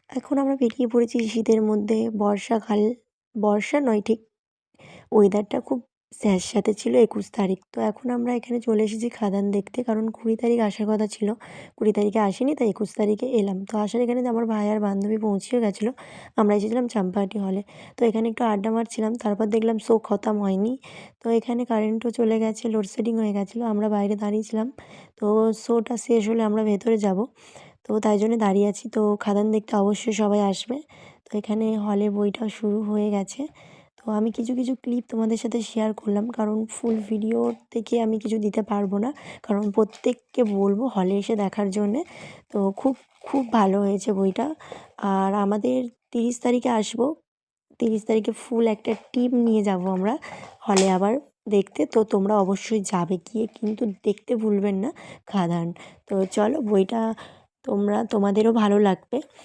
এখন আমরা বেরিয়ে পড়েছি শীতের মধ্যে। বর্ষাকাল, বর্ষা নয় ঠিক, ওয়েদারটা খুব স্যাঁতস্যাঁতে ছিল ২১ তারিখ। তো এখন আমরা এখানে চলে এসেছি খাদান দেখতে, কারণ ২০ তারিখ আসার কথা ছিল। ২০ তারিখে আসিনি, তাই ২১ তারিখে এলাম। তো আসার এখানে আমার ভাই আর বান্ধবী পৌঁছেও গেছিলো। আমরা এসেছিলাম চাম্পাহাটি হলে। তো এখানে একটু আড্ডা মারছিলাম, তারপর দেখলাম শো খতম হয়নি। তো এখানে কারেন্টও চলে গেছে, লোডশেডিং হয়ে গেছিলো। আমরা বাইরে দাঁড়িয়েছিলাম। তো শোটা শেষ হলে আমরা ভেতরে যাব। তো তাই জন্য দাঁড়িয়ে আছি। তো খাদান দেখতে অবশ্যই সবাই আসবে। তো এখানে হলে বইটা শুরু হয়ে গেছে। তো আমি কিছু কিছু ক্লিপ তোমাদের সাথে শেয়ার করলাম, কারণ ফুল ভিডিও থেকে আমি কিছু দিতে পারবো না, কারণ প্রত্যেককে বলবো হলে এসে দেখার জন্যে। তো খুব খুব ভালো হয়েছে বইটা। আর আমাদের ৩০ তারিখে আসবো। ৩০ তারিখে ফুল একটা টিম নিয়ে যাব আমরা হলে আবার দেখতে। তো তোমরা অবশ্যই যাবে, গিয়ে কিন্তু দেখতে ভুলবেন না খাদান। তো চলো, বইটা তোমাদেরও ভালো লাগবে।